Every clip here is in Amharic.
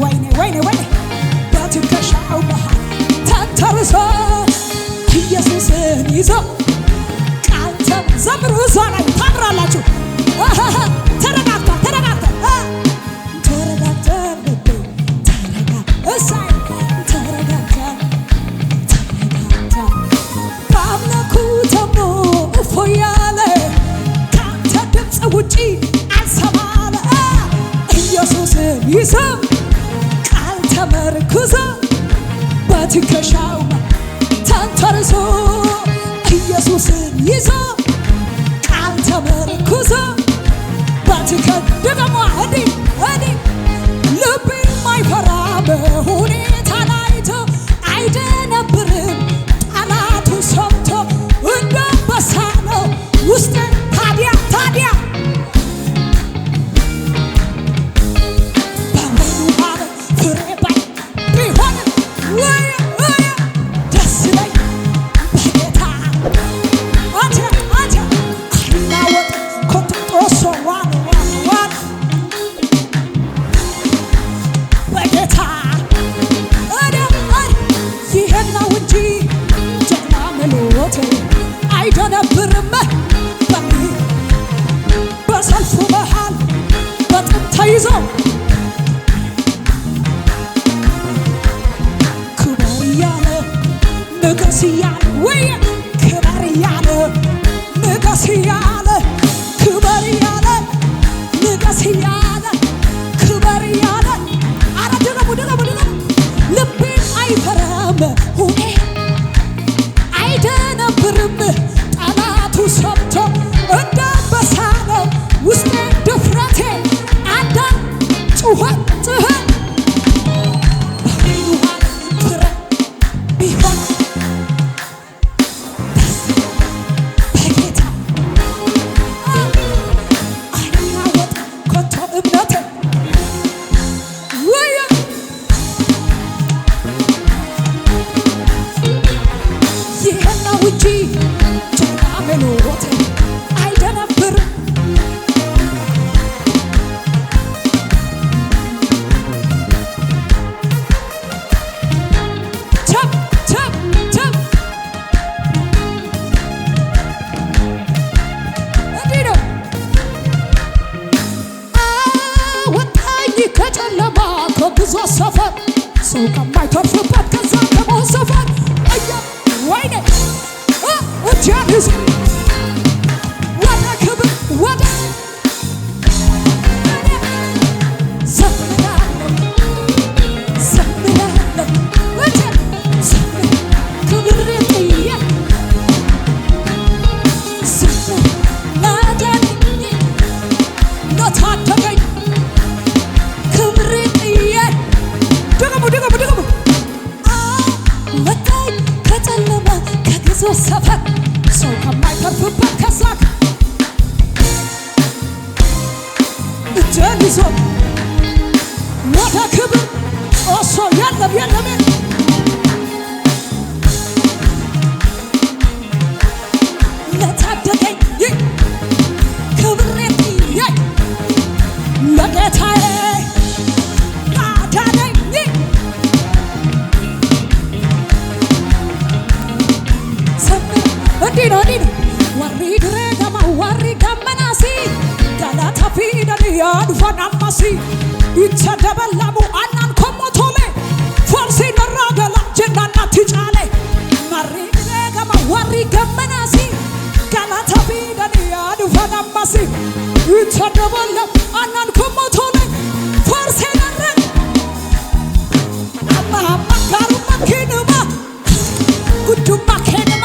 ወይኔ ወይኔ ወይኔ በትከሻው መሃል ተንተርሶ ኢየሱስን ይዞ ቃል ዘምሩ። እሷ ላይ ታምራላችሁ። ተረጋግታ ተረጋግታ ተረጋግታ እሳይ ተረጋግታ ተረጋግታ በአምላኩ ተሞ እፎያለ ካንተ ድምፅ ውጪ አልሰማለ ኢየሱስን ይዞ ቃል ተመርኩዞ በትከሻው ተንተርሶ ኢየሱስን ይዞ ቃል ተመርኩዞ ደግሞ እንዲህ ልቤ የማይፈራ በሁኔታ ላይቶ አይደነብርም ጠላቱ ሰምቶ እንደ አንበሳ ነው ውስጤ ታዲያ በወይኑ ሐረግ ፍሬ ባይ ቢሆንም ወይ ደስ ይለኝ በጌታ አንተ አይናወጥ ኮትጦሶ ዋን በጌታ ይሄን ነው እንጂ ጀግና መሎቴ አይደነብርም በሰልፉ መሃል በጥም ተይዞ ክበር እያለ ንገስ እያለ ወይ ክበር እያለ ንገስ እያለ ክበር እያለ ንገስ እያለ ክበር እያለ አረ ድገሙ ልቤን አይፈራም ሁኔ አይደነብርም ጠላቱ ሰምቶ እንደ አንበሳ ነው ውስጤ ድፍረቴ አንዳንድ ጩኸት ፍረ ቢሆን በጌታ አይናወጥ ኮቶ እምነቴ ወይ ይሄን ነው እንጂ ጀግና መሎቴ አይደነብርም ቸብ እንዲህ ነው አወጣኝ ከጨለማ ከግዞት ሰፈር ሰው ከማይተርፍበት ከዛ ከሞት ሰፈር ወይኔ እጄን ይዞ ወደ ክብር ወደ ዘምራለሁ ክብር ጥዬ ላዳነኝ ለታደገኝ ክብር ጥዬ ድገሙ ወጣኝ ከጨለማ ከግዞት ሰፈር ሰው ከማይተርፍበት ከዛ እጄን ይዞ ወደ ክብር እሱ የለም ለታደገኝ ክብር ጥዬ ለጌታዬ ላዳነኝ እንዲህ ነው ወሪ ድሬገማ ወሪ ገመናሲ ገላታ ፊደል ያዱፈናማሲ ይቸደበላሙ አናን ኮሞቶሌ ፎርሲ ነራገላ ጀናና ትጫሌ መሪ ድሬገማ ወሪ ገመናሲ ገላታ ፊደል ያዱፈናማሲ ይቸደበላሙ አናን ኮሞቶሌ ፎርሲ ነረ አማ ጋሩማ ኬንማ ጉዱማ ኬንማ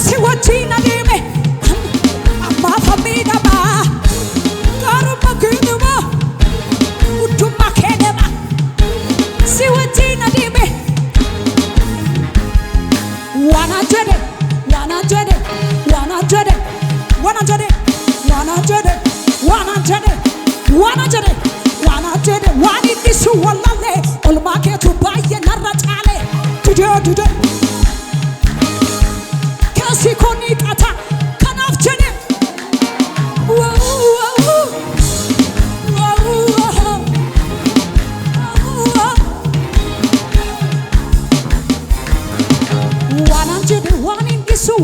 ሲወጂና ዲሜ አማ ፈሚዳማ ጋሩማ ኬንማ ጉዱማ ኬንማ ሲወጂና ዲሜ ዋና ጀደ ዋኒ ዲሱ ወላሌ ኦልማኬቱ ባየ ነራጫሌ ዱደ ከሲኮኒ ቀታ ከናፍቸኔ ዋው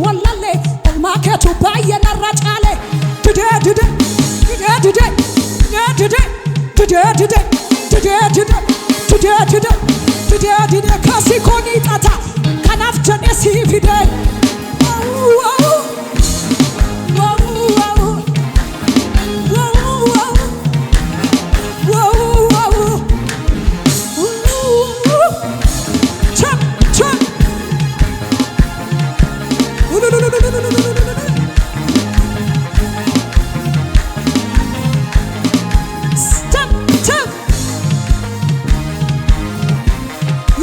ወላሌ ኦልማኬቱ ባየነራ ጫሌ ድዴ ድዴ ድዴ ድዴ ድዴ ድዴ ድዴ ድዴ ድዴ ድዴ ድዴ ድዴ ካሲኮኒ ጣታ ከናፍ ጀኔ ሲፊዴ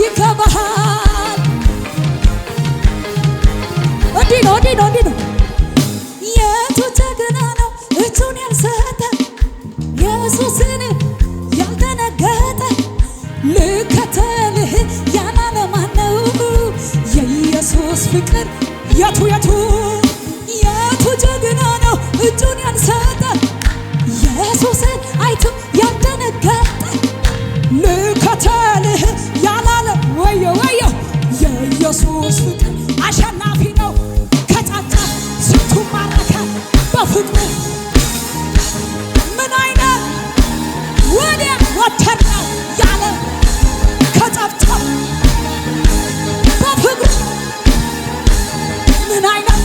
ይከባሃል እንዲህ ነው የቱ ጀግና ነው እጁን ያልሰጠ ኢየሱስን ያልደነገጠ ልከተልህ ያላለ ማነው? የኢየሱስ ፍቅር የቱ ጀግና ነው እጁን ያልሰጠ ኢየሱስን አይቶ ያልደነገጠ ልከተልህ ያላለ ወዮ የኢየሱስ ፍቅር አሸናፊ ነው። ከጫጫ ስንቱ ማረከ በፍቅሩ ምን አይነት ወዲያ ወተር ነው ያለ ከጫጫ በፍቅሩ ምን አይነት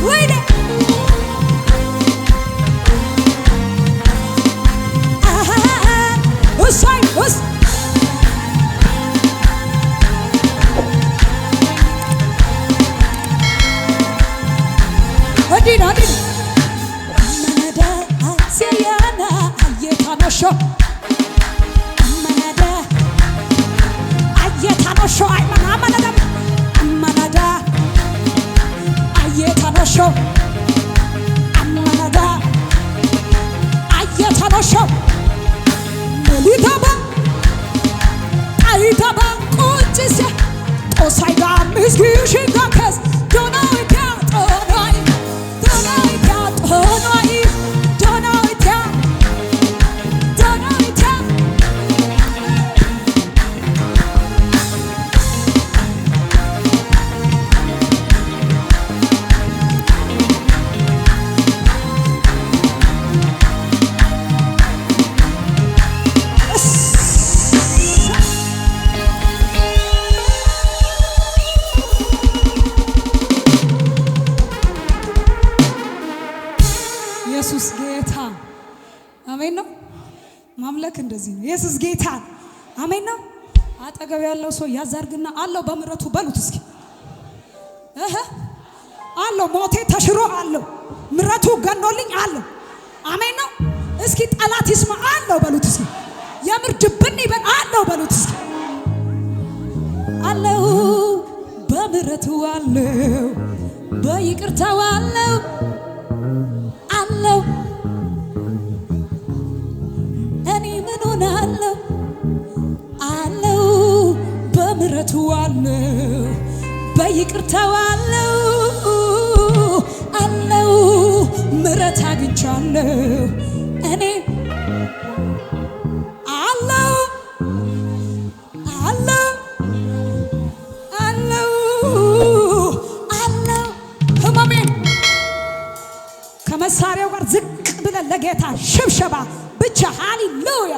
ወይኔ እሰይ እንዲህ ነው አመነደ አሴያና አየታኖሾ አመነደ አየታኖሾ አመነደ አመነደ አየታኖሾ አመነደ አየታኖሾ ሊታባ አይታባ ቁጭሴ ጦሳይጋ ምስጊሽጋ ከስ ዶናይታ ኢየሱስ ጌታ አሜን ነው። ማምለክ እንደዚህ ነው። ኢየሱስ ጌታ አሜን ነው። አጠገብ ያለው ሰው ያዛርግና አለው በምሕረቱ በሉት እስኪ አለው ሞቴ ተሽሮ አለው ምሕረቱ ገኖልኝ አለው አሜን ነው። እስኪ ጠላት ይስማ አለው በሉት እስኪ የምር ድብን ይበል አለው በሉት እስኪ አለው በምሕረቱ አለው በይቅርታው አለው እኔ ምን ሆናለሁ አለው በምሕረቱ አለው በይቅርታው አለው ምሕረት አግኝቻለሁ እኔ አለው ህመሜን ከመሳሪያው ጋር ዝቅ ብለን ለጌታ ሽብሸባ ብቻ ሃሌሉያ